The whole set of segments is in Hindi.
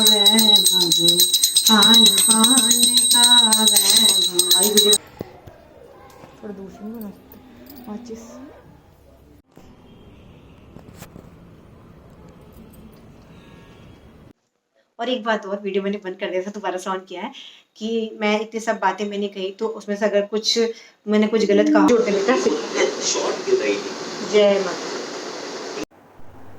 वैभव, खान पान का वैभव। आई वीडियो थोड़ा दूसरी नहीं बना सकते माचिस। और एक बात और, वीडियो मैंने बंद कर दिया था, दोबारा से ऑन किया है कि मैं इतनी सब बातें मैंने कही तो उसमें से अगर कुछ मैंने कुछ गलत कहा जय माता।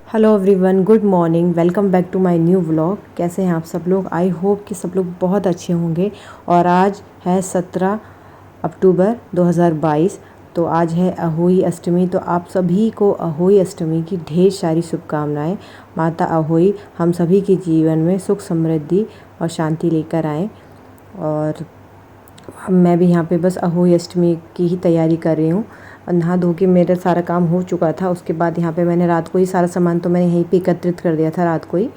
Hello everyone, good morning, welcome back to my new vlog. कैसे हैं आप सब लोग? आई होप कि सब लोग बहुत अच्छे होंगे। और आज है 17 अक्टूबर 2022। तो आज है अहोई अष्टमी। तो आप सभी को अहोई अष्टमी की ढेर सारी शुभकामनाएं। माता अहोई हम सभी के जीवन में सुख समृद्धि और शांति लेकर आएँ। और मैं भी यहाँ पे बस अहोई अष्टमी की ही तैयारी कर रही हूँ। नहा धो के मेरा सारा काम हो चुका था। उसके बाद यहाँ पे मैंने रात को ही सारा सामान तो मैंने यहीं पे एकत्रित कर दिया था रात को ही।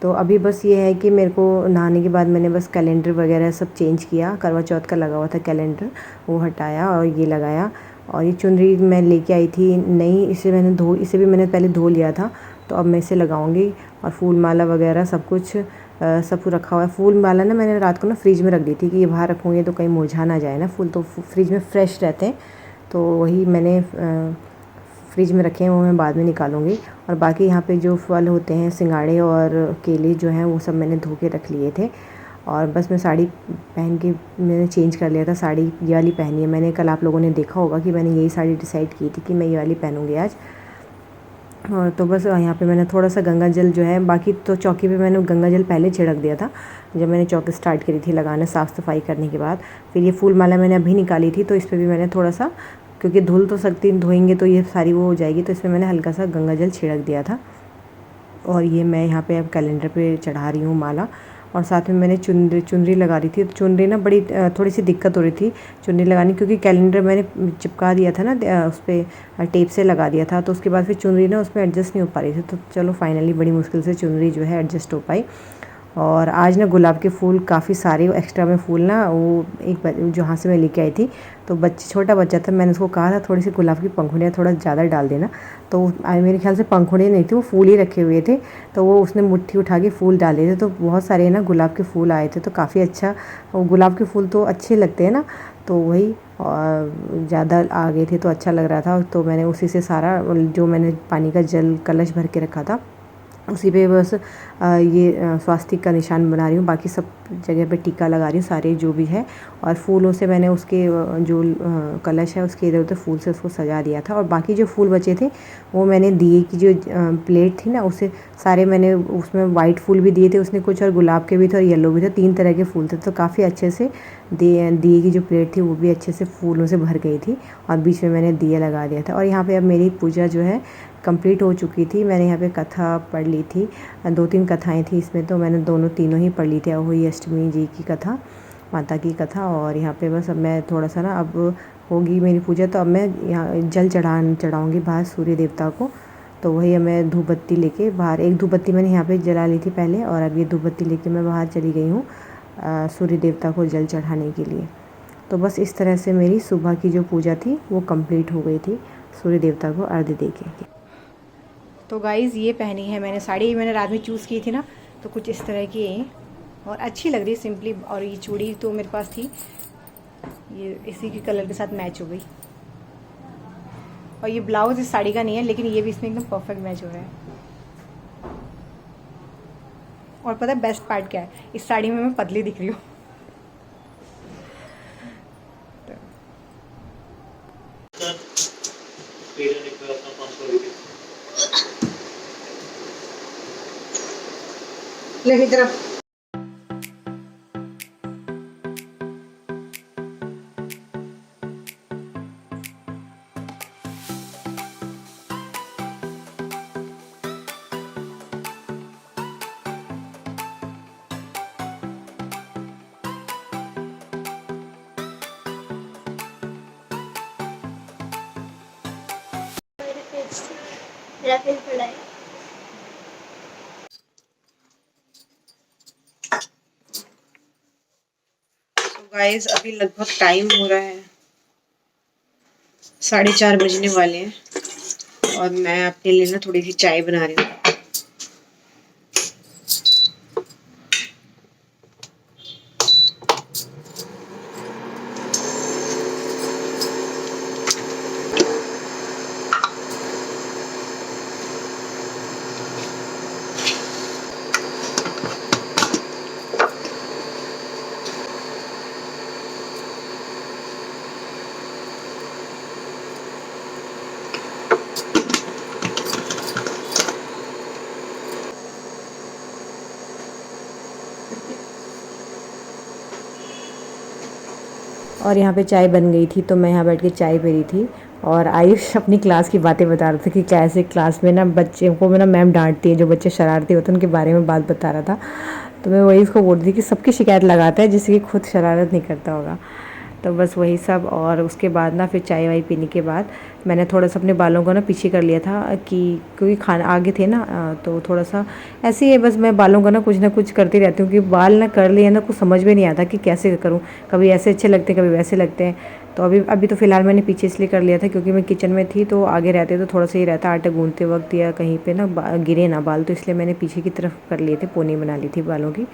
तो अभी बस ये है कि मेरे को नहाने के बाद मैंने बस कैलेंडर वगैरह सब चेंज किया। करवा चौथ का लगा हुआ था कैलेंडर, वो हटाया और ये लगाया। और ये चुनरी मैं लेके आई थी नई, इसे भी मैंने पहले धो लिया था। तो अब मैं इसे लगाऊंगी। और फूल माला वगैरह सब कुछ सब कुछ रखा हुआ है। फूल माला ना मैंने रात को ना फ्रिज में रख दी थी कि ये बाहर रखूँगी तो कहीं मुरझा ना जाए ना फूल, तो फ्रिज में फ्रेश रहते हैं। तो वही मैंने फ्रिज में रखे हैं, वो मैं बाद में निकालूंगी। और बाकी यहाँ पे जो फल होते हैं, सिंगाड़े और केले जो हैं, वो सब मैंने धो के रख लिए थे। और बस मैं साड़ी पहन के मैंने चेंज कर लिया था। साड़ी ये वाली पहनी है मैंने। कल आप लोगों ने देखा होगा कि मैंने यही साड़ी डिसाइड की थी कि मैं ये वाली पहनूँगी आज। और तो बस यहाँ पे मैंने थोड़ा सा गंगा जल जो है, बाकी तो चौकी पे मैंने गंगा जल पहले छिड़क दिया था जब मैंने चौकी स्टार्ट करी थी लगाना, साफ़ सफाई करने के बाद। फिर ये फूल माला मैंने अभी निकाली थी तो इस पर भी मैंने थोड़ा सा, क्योंकि धुल तो सकती, धोएंगे तो ये सारी वो हो जाएगी, तो इसमें मैंने हल्का सा गंगा जल छिड़क दिया था। और ये मैं यहाँ पे अब कैलेंडर पे चढ़ा रही हूँ माला। और साथ में मैंने चुनरी लगा रही थी। तो चुनरी ना बड़ी थोड़ी सी दिक्कत हो रही थी चुनरी लगानी, क्योंकि कैलेंडर मैंने चिपका दिया था ना उस पर टेप से लगा दिया था। तो उसके बाद फिर चुनरी ना उसमें एडजस्ट नहीं हो पा रही थी। तो चलो फाइनली बड़ी मुश्किल से चुनरी जो है एडजस्ट हो पाई। और आज ना गुलाब के फूल काफ़ी सारे एक्स्ट्रा में फूल ना, वो एक जहाँ से मैं लेके आई थी, तो छोटा बच्चा था, मैंने उसको कहा था थोड़ी सी गुलाब की पंखुड़ियाँ थोड़ा ज़्यादा डाल देना। तो मेरे ख्याल से पंखुड़ियाँ नहीं थी, वो फूल ही रखे हुए थे। तो वो उसने मुट्ठी उठा के फूल डाले थे, तो बहुत सारे ना गुलाब के फूल आए थे। तो काफ़ी अच्छा, गुलाब के फूल तो अच्छे लगते हैं ना, तो वही ज़्यादा आ गए थे तो अच्छा लग रहा था। तो मैंने उसी से सारा जो मैंने पानी का जल कलश भर के रखा था उसी पे बस ये स्वास्तिक का निशान बना रही हूँ। बाकी सब जगह पे टीका लगा रही हूँ सारे जो भी है। और फूलों से मैंने उसके जो कलश है उसके इधर उधर फूल से उसको सजा दिया था। और बाकी जो फूल बचे थे वो मैंने दिए की जो प्लेट थी ना, उससे सारे मैंने उसमें वाइट फूल भी दिए थे उसने कुछ, और गुलाब के भी थे और येलो भी थे, 3 तरह के फूल थे। तो काफ़ी अच्छे से दिए की जो प्लेट थी वो भी अच्छे से फूलों से भर गई थी। और बीच में मैंने दिया लगा दिया था। और यहाँ पे अब मेरी पूजा जो है कंप्लीट हो चुकी थी। मैंने यहाँ पे कथा पढ़ ली थी, 2-3 कथाएं थी इसमें, तो मैंने तीनों ही पढ़ ली थी। अहोई अष्टमी जी की कथा, माता की कथा। और यहाँ पे बस अब मैं थोड़ा सा ना, अब होगी मेरी पूजा तो अब मैं यहाँ जल चढ़ाऊँगी बाहर सूर्य देवता को। तो वही अब मैं धूप बत्ती लेके बाहर, एक धूप बत्ती मैंने यहाँ पे जला ली थी पहले, और अब ये धूप बत्ती लेके मैं बाहर चली गई हूँ सूर्य देवता को जल चढ़ाने के लिए। तो बस इस तरह से मेरी सुबह की जो पूजा थी वो कंप्लीट हो गई थी सूर्य देवता को अर्घ्य दे के। तो गाइज़ ये पहनी है मैंने साड़ी, मैंने रात में चूज़ की थी ना, तो कुछ इस तरह की है और अच्छी लग रही है सिंपली। और ये चूड़ी तो मेरे पास थी, ये इसी के कलर के साथ मैच हो गई। और ये ब्लाउज इस साड़ी का नहीं है, लेकिन ये भी इसमें एकदम परफेक्ट मैच हो रहा है। और पता है बेस्ट पार्ट क्या है, इस साड़ी में मैं पतली दिख रही हूँ। लेकिन तरफ गाइस अभी लगभग टाइम हो रहा है 4:30 बजने वाले हैं। और मैं अपने लिए ना थोड़ी सी चाय बना रही हूँ। और यहाँ पे चाय बन गई थी तो मैं यहाँ बैठ के चाय पी रही थी। और आयुष अपनी क्लास की बातें बता रहा था कि कैसे क्लास में ना बच्चे को ना मैम डांटती है, जो बच्चे शरारती होते हैं उनके बारे में बात बता रहा था। तो मैं वही उसको बोल रही थी कि सबकी शिकायत लगाता है जिससे कि खुद शरारत नहीं करता होगा। तो बस वही सब। और उसके बाद ना फिर चाय वाय पीने के बाद मैंने थोड़ा सा अपने बालों को ना पीछे कर लिया था कि क्योंकि खाना आगे थे ना, तो थोड़ा सा ऐसे ही बस मैं बालों को ना कुछ करती रहती हूँ कि बाल ना कर लिए ना कुछ समझ में नहीं आता कि कैसे करूँ। कभी ऐसे अच्छे लगते हैं, कभी वैसे लगते हैं। तो अभी तो फ़िलहाल मैंने पीछे इसलिए कर लिया था क्योंकि मैं किचन में थी, तो आगे रहते तो थोड़ा सा ही रहता आटा गूँथते वक्त या कहीं पे ना गिरे ना बाल, तो इसलिए मैंने पीछे की तरफ कर लिए थे, पोनी बना ली थी बालों की।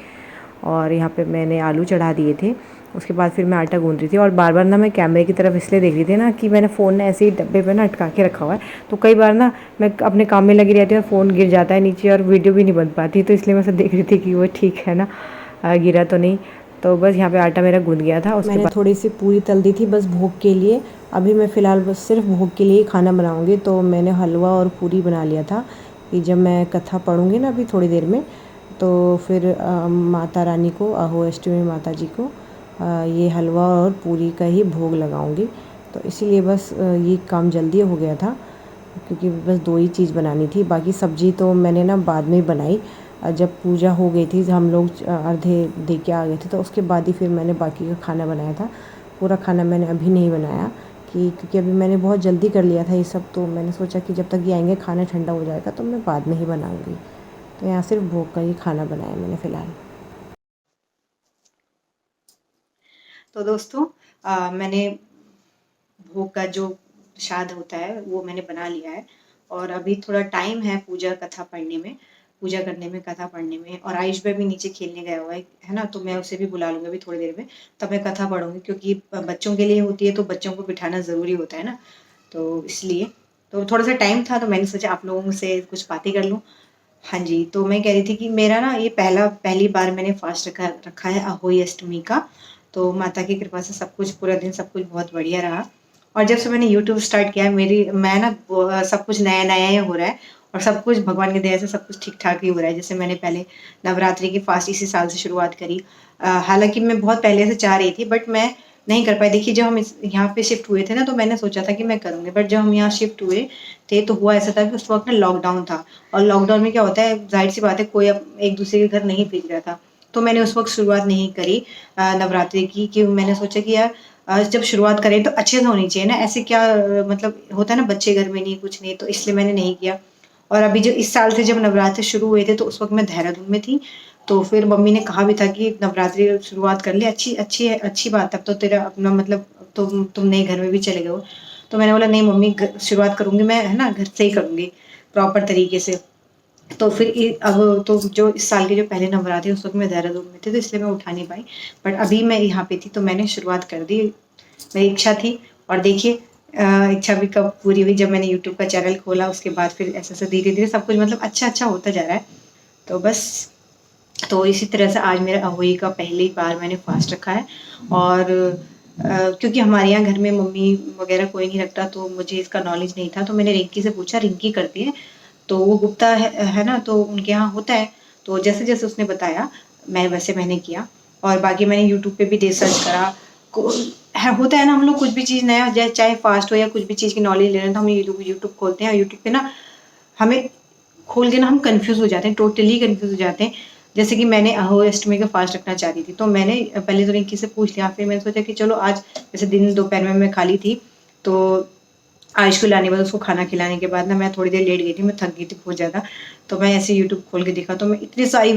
और यहाँ पे मैंने आलू चढ़ा दिए थे। उसके बाद फिर मैं आटा गूँध रही थी और बार बार ना मैं कैमरे की तरफ इसलिए देख रही थी ना कि मैंने फ़ोन ना ऐसे ही डब्बे पे ना अटका के रखा हुआ है, तो कई बार ना मैं अपने काम में लगी रहती हूँ, फ़ोन गिर जाता है नीचे और वीडियो भी नहीं बन पाती, तो इसलिए मैं सब देख रही थी कि वो ठीक है ना, गिरा तो नहीं। तो बस यहाँ पे आटा मेरा गूँध गया था। उसके बाद थोड़ी सी पूरी तल दी थी बस भोग के लिए। अभी मैं फ़िलहाल बस सिर्फ भोग के लिए खाना बनाऊँगी, तो मैंने हलवा और पूरी बना लिया था कि जब मैं कथा पढ़ूँगी ना अभी थोड़ी देर में, तो फिर माता रानी को, अहो अष्टमी माता जी को ये हलवा और पूरी का ही भोग लगाऊंगी। तो इसीलिए बस ये काम जल्दी हो गया था क्योंकि बस दो ही चीज़ बनानी थी। बाकी सब्ज़ी तो मैंने ना बाद में बनाई, जब पूजा हो गई थी, जब हम लोग अर्घ्य दे के आ गए थे, तो उसके बाद ही फिर मैंने बाकी का खाना बनाया था। पूरा खाना मैंने अभी नहीं बनाया क्योंकि अभी मैंने बहुत जल्दी कर लिया था ये सब, तो मैंने सोचा कि जब तक ये आएंगे खाना ठंडा हो जाएगा तो मैं बाद में ही बनाऊँगी। तो यहाँ सिर्फ भोग का ही खाना बनाया मैंने फ़िलहाल। तो दोस्तों, मैंने भोग का जो प्रसाद होता है वो मैंने बना लिया है। और अभी थोड़ा टाइम है पूजा कथा पढ़ने में, पूजा करने में, कथा पढ़ने में। और आयुष भाई भी नीचे खेलने गया हुआ है ना, तो मैं उसे भी बुला लूँगी अभी थोड़ी देर में, तब मैं कथा पढ़ूँगी क्योंकि बच्चों के लिए होती है तो बच्चों को बिठाना ज़रूरी होता है ना, तो इसलिए। तो थोड़ा सा टाइम था तो मैंने सोचा आप लोगों से कुछ बातें कर लूँ। हाँ जी, तो मैं कह रही थी कि मेरा ना ये पहली बार मैंने फास्ट रखा रखा है अहोई अष्टमी का। तो माता की कृपा से सब कुछ पूरा दिन सब कुछ बहुत बढ़िया रहा। और जब से मैंने यूट्यूब स्टार्ट किया है मैं ना सब कुछ नया नया ही हो रहा है। और सब कुछ भगवान की दया से सब कुछ ठीक ठाक ही हो रहा है। जैसे मैंने पहले नवरात्रि की फास्ट इसी साल से शुरुआत करी। हालांकि मैं बहुत पहले से चाह रही थी बट मैं नहीं कर पाई। देखिए जब हम यहाँ पे शिफ्ट हुए थे ना, तो मैंने सोचा था कि मैं करूँगी, बट जब हम यहाँ शिफ्ट हुए थे तो हुआ ऐसा था कि उस वक्त ना लॉकडाउन था। और लॉकडाउन में क्या होता है, जाहिर सी बात है कोई अब एक दूसरे के घर नहीं भेज रहा था। तो मैंने उस वक्त शुरुआत नहीं करी नवरात्रि की, कि मैंने सोचा कि यार जब शुरुआत करें तो अच्छे से होनी चाहिए ना, ऐसे क्या मतलब होता है ना बच्चे घर में नहीं कुछ नहीं, तो इसलिए मैंने नहीं किया। और अभी जो इस साल से जब नवरात्रि शुरू हुए थे तो उस वक्त मैं देहरादून में थी। तो फिर मम्मी ने कहा भी था कि नवरात्रि शुरुआत कर ले, अच्छी अच्छी है, अच्छी बात, तब तो तेरा अपना मतलब तुम नए घर में भी चले गए हो। तो मैंने बोला नहीं मम्मी, शुरुआत करूंगी मैं, है ना, घर से ही करूंगी प्रॉपर तरीके से। तो फिर अब तो जो इस साल के जो पहले नवरात्रि उस वक्त मैं देहरादून में थी तो इसलिए मैं उठा नहीं पाई। बट अभी मैं यहाँ पे थी तो मैंने शुरुआत कर दी, मेरी इच्छा थी। और देखिए इच्छा भी कब पूरी हुई, जब मैंने यूट्यूब का चैनल खोला उसके बाद फिर ऐसे ऐसे धीरे धीरे सब कुछ मतलब अच्छा अच्छा होता जा रहा है। तो बस, तो इसी तरह से आज मेरा अहोई का पहली बार मैंने फास्ट रखा है। और क्योंकि हमारे यहाँ घर में मम्मी वगैरह कोई नहीं रखता तो मुझे इसका नॉलेज नहीं था, तो मैंने रिंकी से पूछा, रिंकी करती है तो वो गुप्ता है ना, तो उनके यहाँ होता है। तो जैसे जैसे उसने बताया मैं वैसे मैंने किया। और बाकी मैंने यूट्यूब पे भी रिसर्च करा। होता है ना, हम लोग कुछ भी चीज़ नया चाहे फास्ट हो या कुछ भी चीज़ की नॉलेज ले रहे हैं तो हम यूट्यूब खोलते हैं और यूट्यूब पे ना हमें खोल के ना हम कंफ्यूज हो जाते हैं, टोटली कंफ्यूज हो जाते हैं। जैसे कि मैंने अहोई अष्टमी का फास्ट रखना चाहती थी तो मैंने पहले तो रिंकी से पूछ लिया, फिर मैंने सोचा कि चलो आज जैसे दिन दोपहर में मैं खाली थी तो आयुष को लाने के बाद उसको खाना खिलाने के बाद ना मैं थोड़ी देर लेट गई थी, मैं थक गई थी बहुत ज़्यादा। तो मैं ऐसे यूट्यूब खोल के देखा तो मैं इतनी सारी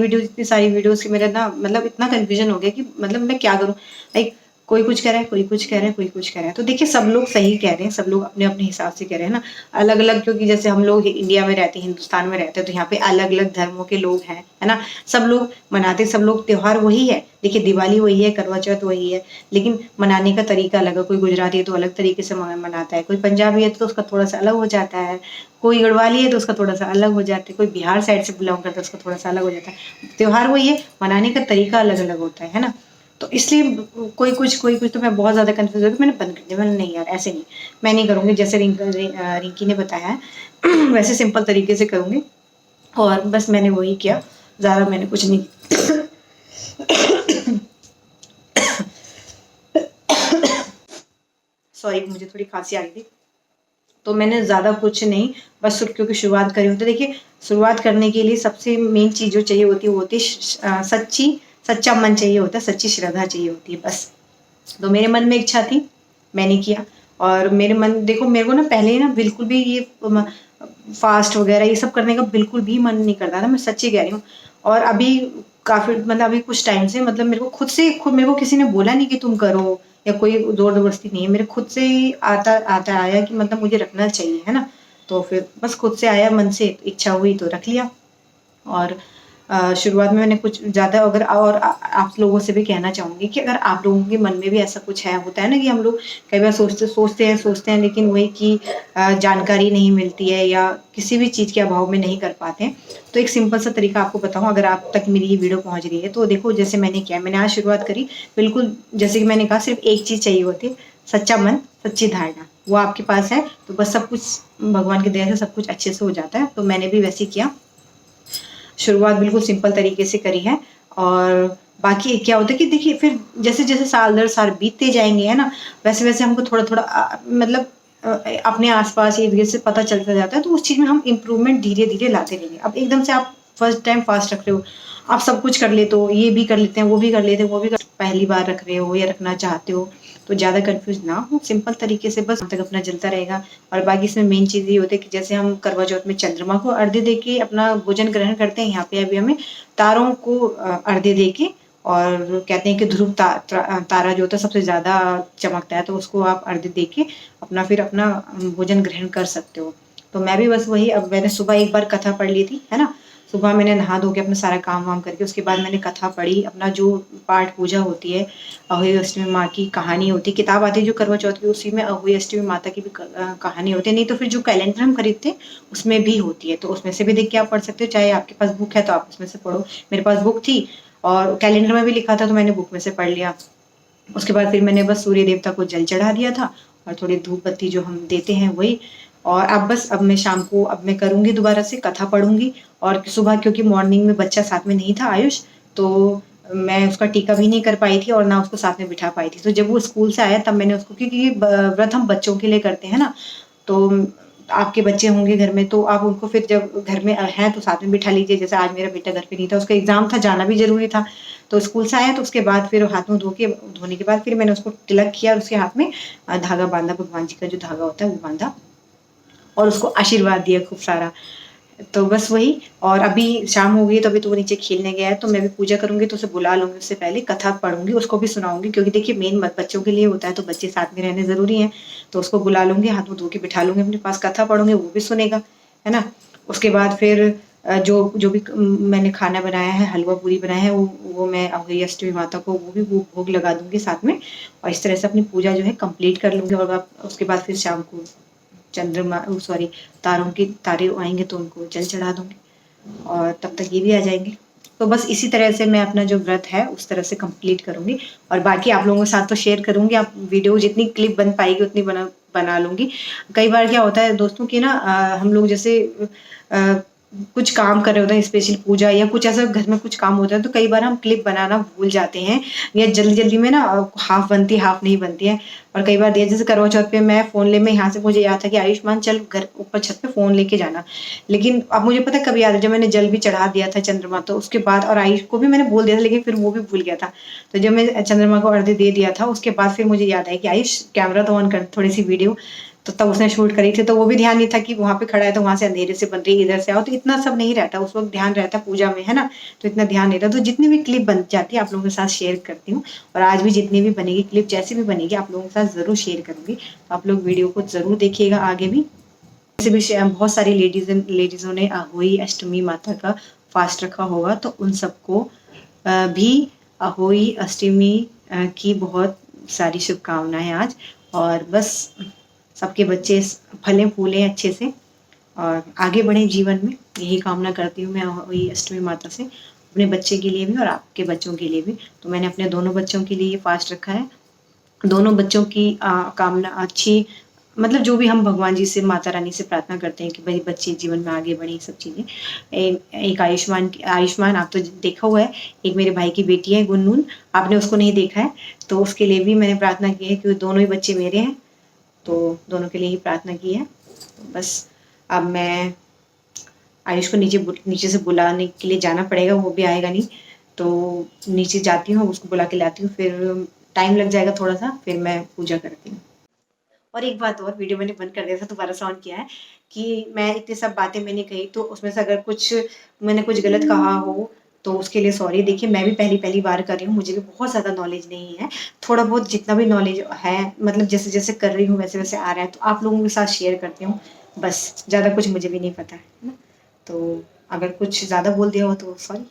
वीडियोस की मेरा ना मतलब इतना कन्फ्यूजन हो गया कि मतलब मैं क्या करूँ। लाइक कोई कुछ कह रहा है, कोई कुछ कह रहा है, कोई कुछ कह रहा है। तो देखिए सब लोग सही कह रहे हैं, सब लोग अपने अपने हिसाब से कह रहे हैं ना, अलग अलग, क्योंकि जैसे हम लोग इंडिया में रहते हैं, हिंदुस्तान में रहते हैं, तो यहाँ पे अलग अलग धर्मों के लोग हैं, है ना। सब लोग मनाते, सब लोग त्योहार वही है, देखिए दिवाली वही है, करवा चौथ वही है, लेकिन मनाने का तरीका अलग है। कोई गुजराती है तो अलग तरीके से मनाता है, कोई पंजाबी है तो उसका थोड़ा सा अलग हो जाता है, कोई गढ़वाली है तो उसका थोड़ा सा अलग हो जाता है, कोई बिहार साइड से बिलोंग करता है उसका थोड़ा सा अलग हो जाता है। त्योहार वही है, मनाने का तरीका अलग अलग होता है ना। तो इसलिए कोई कुछ तो मैं बहुत ज़्यादा कंफ्यूज हो गई, मैंने बंद कर दिया। मैंने नहीं यार ऐसे नहीं, मैं नहीं करूँगी जैसे रिंकी ने बताया है वैसे सिंपल तरीके से करूँगी। और बस मैंने वही किया, ज़्यादा मैंने कुछ नहीं सॉरी, मुझे थोड़ी खांसी आ गई थी। तो मैंने ज़्यादा कुछ नहीं, बस क्योंकि शुरुआत करी होती है। देखिए, शुरुआत करने के लिए सबसे मेन चीज़ जो चाहिए होती है वो होती है सच्चा मन चाहिए होता है, सच्ची श्रद्धा चाहिए होती है बस। तो मेरे मन में इच्छा थी, मैंने किया। और मेरे मन देखो, मेरे को ना पहले ना बिल्कुल भी ये फास्ट वगैरह ये सब करने का बिल्कुल भी मन नहीं करता था, मैं सच्ची कह रही हूँ। और अभी काफ़ी मतलब अभी कुछ टाइम से मतलब मेरे को खुद मेरे को किसी ने बोला नहीं कि तुम करो, या कोई ज़ोर ज़बरदस्ती नहीं है, मेरे खुद से ही आता आता आया कि मतलब मुझे रखना चाहिए, है ना? तो फिर बस खुद से आया, मन से इच्छा हुई तो रख लिया। और शुरुआत में मैंने कुछ ज़्यादा अगर और आप लोगों से भी कहना चाहूँगी कि अगर आप लोगों के मन में भी ऐसा कुछ है, होता है ना कि हम लोग कई बार सोचते हैं लेकिन वही कि जानकारी नहीं मिलती है या किसी भी चीज़ के अभाव में नहीं कर पाते हैं। तो एक सिंपल सा तरीका आपको बताऊँ, अगर आप तक मेरी ये वीडियो पहुँच रही है तो देखो, जैसे मैंने किया, मैंने आज शुरुआत करी, बिल्कुल जैसे कि मैंने कहा सिर्फ एक चीज़ चाहिए होती है, सच्चा मन, सच्ची धारणा। वो आपके पास है तो बस सब कुछ भगवान की दया से सब कुछ अच्छे से हो जाता है। तो मैंने भी वैसे ही किया, शुरुआत बिल्कुल सिंपल तरीके से करी है। और बाकी क्या होता है कि देखिए, फिर जैसे-जैसे साल दर साल बीतते जाएँगे, है ना? वैसे-वैसे हमको थोड़ा-थोड़ा मतलब अपने आस-पास इर्द-गिर्द से पता चलता जाता है, तो उस चीज़ में हम इम्प्रूवमेंट धीरे-धीरे लाते रहेंगे। अब एकदम से आप फर्स्ट टाइम फास्ट रख रहे हो, आप सब कुछ कर लेते हो, ये भी कर लेते हैं, वो भी कर लेते हैं, वो भी पहली बार रख रहे हो या रखना चाहते हो, तो ज़्यादा कन्फ्यूज़ ना हो, सिंपल तरीके से बस तक अपना चलता रहेगा। और बाकी इसमें मेन चीज़ ये होती है कि जैसे हम करवा चौथ में चंद्रमा को अर्घ्य देके अपना भोजन ग्रहण करते हैं, यहाँ पे अभी हमें तारों को अर्घ्य देके, और कहते हैं कि ध्रुव तारा जो होता है सबसे ज़्यादा चमकता है, तो उसको आप अर्घ्य देके अपना भोजन ग्रहण कर सकते हो। तो मैं भी बस वही, अब मैंने सुबह एक बार कथा पढ़ ली थी, है ना? सुबह मैंने नहा धो के अपना सारा काम-वाम करके उसके बाद मैंने कथा पढ़ी, अपना जो पाठ पूजा होती है, अहोई अष्टमी माँ की कहानी होती है, किताब आती है जो करवा चौथ की, उसी में अहोई अष्टमी माता की भी कहानी होती है, नहीं तो फिर जो कैलेंडर हम खरीदते हैं उसमें भी होती है, तो उसमें से भी देख के आप पढ़ सकते हो, चाहे आपके पास बुक है तो आप उसमें से पढ़ो। मेरे पास बुक थी और कैलेंडर में भी लिखा था तो मैंने बुक में से पढ़ लिया। उसके बाद फिर मैंने बस सूर्य देवता को जल चढ़ा दिया था और थोड़ी धूप बत्ती जो हम देते हैं वही। और अब मैं शाम को अब मैं करूँगी, दोबारा से कथा पढ़ूँगी। और सुबह क्योंकि मॉर्निंग में बच्चा साथ में नहीं था आयुष, तो मैं उसका टीका भी नहीं कर पाई थी और ना उसको साथ में बिठा पाई थी। तो जब वो स्कूल से आया तब मैंने उसको, क्योंकि ये व्रत हम बच्चों के लिए करते हैं ना, तो आपके बच्चे होंगे घर में तो आप उनको फिर जब घर में हैं तो साथ में बिठा लीजिए। जैसे आज मेरा बेटा घर पे नहीं था, उसका एग्ज़ाम था, जाना भी ज़रूरी था। तो स्कूल से आया तो उसके बाद फिर हाथ मुँह धोने के बाद फिर मैंने उसको तिलक किया और उसके हाथ में धागा बाँधा, भगवान जी का जो धागा होता है वो बाँधा और उसको आशीर्वाद दिया खूब सारा। तो बस वही। और अभी शाम हो गई तो अभी तो वो नीचे खेलने गया है, तो मैं भी पूजा करूँगी तो उसे बुला लूँगी, उससे पहले कथा पढ़ूँगी, उसको भी सुनाऊँगी, क्योंकि देखिए मेन बच्चों के लिए होता है तो बच्चे साथ में रहने ज़रूरी हैं। तो उसको बुला लूँगी, हाथ मुँह धो के बिठा लूँगी अपने पास, कथा पढ़ूँगी, वो भी सुनेगा, है ना? उसके बाद फिर जो जो भी मैंने खाना बनाया है, हलवा पूरी बनाया है, वो मैं अहोई अष्टमी माता को वो भी भोग लगा दूँगी साथ में, और इस तरह से अपनी पूजा जो है कंप्लीट कर लूँगी। और उसके बाद फिर शाम को तारों के तारे आएँगे तो उनको जल चढ़ा दूँगी और तब तक ये भी आ जाएँगे। तो बस इसी तरह से मैं अपना जो व्रत है उस तरह से कंप्लीट करूँगी और बाकी आप लोगों के साथ तो शेयर करूँगी। आप वीडियो जितनी क्लिप बन पाएगी उतनी बना लूँगी। कई बार क्या होता है दोस्तों कि ना हम लोग जैसे अ, कुछ काम कर रहे होते हैं, स्पेशल पूजा या कुछ ऐसा घर में कुछ काम होता है, तो कई बार हम क्लिप बनाना भूल जाते हैं या जल्दी-जल्दी में ना हाफ़ बनती है, हाफ़ नहीं बनती है। और कई बार जैसे करवा चौथ पे मैं फ़ोन ले, मैं यहाँ से मुझे याद था कि आयुष्मान चल घर ऊपर छत पे फ़ोन लेके जाना। लेकिन अब मुझे पता है कब याद है, जब मैंने जल भी चढ़ा दिया था चंद्रमा, तो उसके बाद और आयुष को भी मैंने बोल दिया था लेकिन फिर वो भी भूल गया था। तो जब मैं चंद्रमा को अर्घ्य दे दिया था उसके बाद फिर मुझे याद आया कि आयुष कैमरा तो ऑन कर, थोड़ी-सी वीडियो। तो तब उसने शूट करी थी, तो वो भी ध्यान नहीं था कि वहाँ पे खड़ा है तो वहाँ से अंधेरे से बन रही है, इधर से आओ, तो इतना सब नहीं रहता। उस वक़्त ध्यान रहता है पूजा में, है ना? तो इतना ध्यान नहीं रहता। तो जितनी भी क्लिप बन जाती है आप लोगों के साथ शेयर करती हूँ और आज भी जितनी भी बनेगी क्लिप, जैसी भी बनेगी आप लोगों के साथ ज़रूर शेयर करूँगी। तो आप लोग वीडियो को ज़रूर देखिएगा आगे भी। वैसे भी बहुत सारी लेडीज़ों ने अहोई अष्टमी माता का फास्ट रखा होगा, तो उन सबको भी अहोई अष्टमी की बहुत सारी शुभकामनाएँ आज। और बस सबके बच्चे फलें फूलें अच्छे से और आगे बढ़ें जीवन में, यही कामना करती हूँ मैं अहोई अष्टमी माता से, अपने बच्चे के लिए भी और आपके बच्चों के लिए भी। तो मैंने अपने दोनों बच्चों के लिए ये फास्ट रखा है। दोनों बच्चों की कामना अच्छी मतलब जो भी हम भगवान जी से, माता रानी से प्रार्थना करते हैं कि भाई बच्चे जीवन में आगे बढ़े, सब चीज़ें। एक आयुष्मान आप तो देखा हुआ है, एक मेरे भाई की बेटी है गुनगुन, आपने उसको नहीं देखा है, तो उसके लिए भी मैंने प्रार्थना की है क्योंकि दोनों ही बच्चे मेरे हैं, तो दोनों के लिए ही प्रार्थना की है। तो बस अब मैं आयुष को नीचे से बुलाने के लिए जाना पड़ेगा, वो भी आएगा नहीं, तो नीचे जाती हूँ, उसको बुला के लाती हूँ, फिर टाइम लग जाएगा थोड़ा सा, फिर मैं पूजा करती हूँ। और एक बात और, वीडियो मैंने बंद कर दिया था, दोबारा से ऑन किया है कि मैं इतनी सब बातें मैंने कही, तो उसमें से अगर मैंने कुछ गलत कहा हो तो उसके लिए सॉरी। देखिए मैं भी पहली बार कर रही हूँ, मुझे भी बहुत ज़्यादा नॉलेज नहीं है, थोड़ा बहुत जितना भी नॉलेज है, मतलब जैसे जैसे कर रही हूँ वैसे वैसे आ रहा है, तो आप लोगों के साथ शेयर करती हूँ, बस ज़्यादा कुछ मुझे भी नहीं पता है ना, तो अगर कुछ ज़्यादा बोल दिया हो तो सॉरी।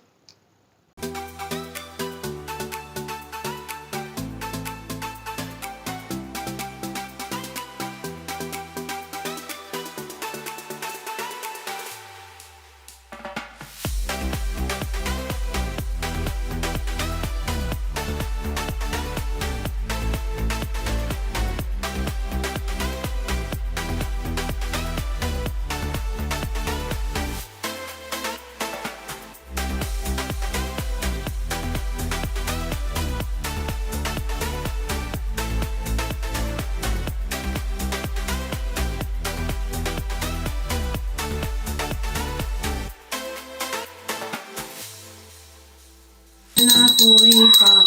ना कोई खान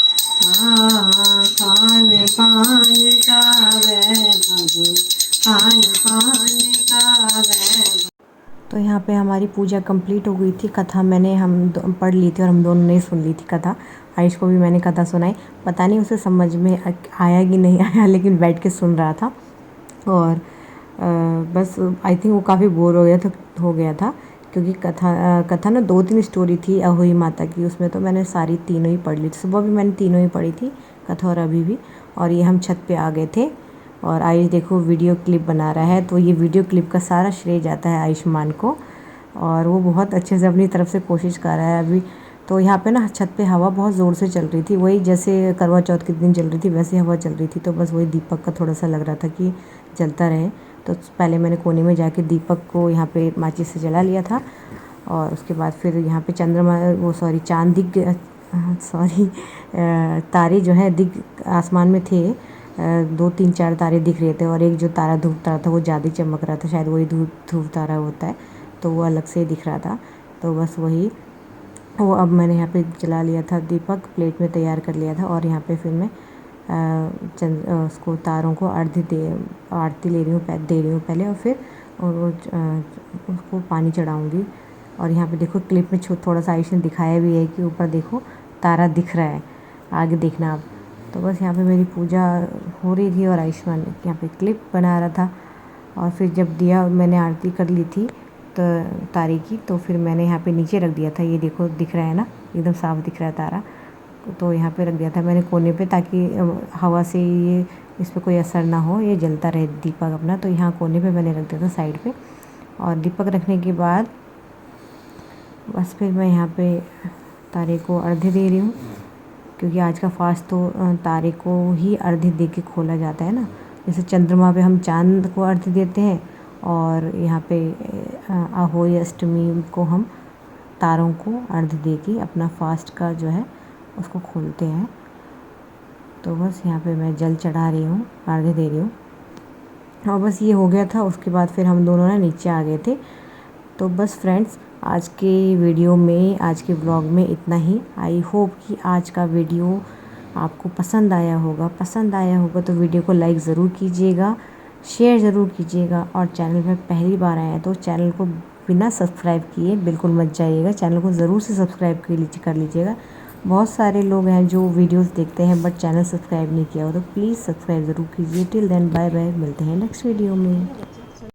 पान का वैभव, खान पान का वैभव। तो यहाँ पे हमारी पूजा कंप्लीट हो गई थी। कथा पढ़ ली थी और हम दोनों ने सुन ली थी कथा। आयुष को भी मैंने कथा सुनाई, पता नहीं उसे समझ में आया कि नहीं आया, लेकिन बैठ के सुन रहा था। और बस आई थिंक वो काफ़ी बोर हो गया था क्योंकि कथा ना 2-3 स्टोरी थी अहोई माता की, उसमें तो मैंने सारी तीनों ही पढ़ ली थी। सुबह भी मैंने तीनों ही पढ़ी थी कथा और अभी भी। और ये हम छत पे आ गए थे और आयुष देखो वीडियो क्लिप बना रहा है, तो ये वीडियो क्लिप का सारा श्रेय जाता है आयुष्मान को, और वो बहुत अच्छे से अपनी तरफ से कोशिश कर रहा है अभी। तो यहाँ पे ना छत पे हवा बहुत ज़ोर से चल रही थी, वही जैसे करवा चौथ के दिन चल रही थी वैसे हवा चल रही थी, तो बस वही दीपक का थोड़ा सा लग रहा था कि जलता रहे। तो पहले मैंने कोने में जाके दीपक को यहाँ पे माचिस से जला लिया था, और उसके बाद फिर यहाँ पे चांद दिख गया, तारे जो है आसमान में थे। 2-3-4 तारे दिख रहे थे, और एक जो तारा धूप तारा था वो ज़्यादा चमक रहा था, शायद वही धूप तारा होता है, तो वो अलग से दिख रहा था। तो बस वही वो अब मैंने यहाँ पे जला लिया था दीपक, प्लेट में तैयार कर लिया था, और यहाँ पे फिर मैं उसको तारों को आरती दे रही हूँ पहले, और फिर उसको पानी चढ़ाऊँगी। और यहाँ पे देखो क्लिप में थोड़ा सा आयुष ने दिखाया भी है कि ऊपर देखो तारा दिख रहा है, आगे देखना आप। तो बस यहाँ पे मेरी पूजा हो रही थी और आयुष्मान यहाँ पे क्लिप बना रहा था। और फिर जब दिया मैंने आरती कर ली थी तो तारे की, तो फिर मैंने यहाँ पे नीचे रख दिया था, ये देखो दिख रहा है ना, एकदम साफ दिख रहा है तारा। तो यहाँ पे रख दिया था मैंने कोने पे, ताकि हवा से ये इस पर कोई असर ना हो, ये जलता रहे दीपक अपना। तो यहाँ कोने पे मैंने रख दिया था साइड पे। और दीपक रखने के बाद बस फिर मैं यहाँ पे तारे को अर्घ्य दे रही हूँ, क्योंकि आज का फास्ट तो तारे को ही अर्घ्य दे के खोला जाता है ना। जैसे चंद्रमा पे हम चांद को अर्घ्य देते हैं, और यहाँ पे अहोई अष्टमी को हम तारों को अर्घ्य दे के अपना फास्ट का जो है उसको खोलते हैं। तो बस यहाँ पे मैं जल चढ़ा रही हूँ, अर्घ्य दे रही हूँ, और बस ये हो गया था। उसके बाद फिर हम दोनों ना नीचे आ गए थे। तो बस फ्रेंड्स, आज के वीडियो में, आज के व्लॉग में इतना ही। आई होप कि आज का वीडियो आपको पसंद आया होगा तो वीडियो को लाइक ज़रूर कीजिएगा, शेयर ज़रूर कीजिएगा, और चैनल में पहली बार आए हैं तो चैनल को बिना सब्सक्राइब किए बिल्कुल मत जाइएगा, चैनल को ज़रूर से सब्सक्राइब कर लीजिएगा। बहुत सारे लोग हैं जो वीडियोस देखते हैं बट चैनल सब्सक्राइब नहीं किया हो, तो प्लीज़ सब्सक्राइब ज़रूर कीजिए। टिल देन बाय बाय, मिलते हैं नेक्स्ट वीडियो में।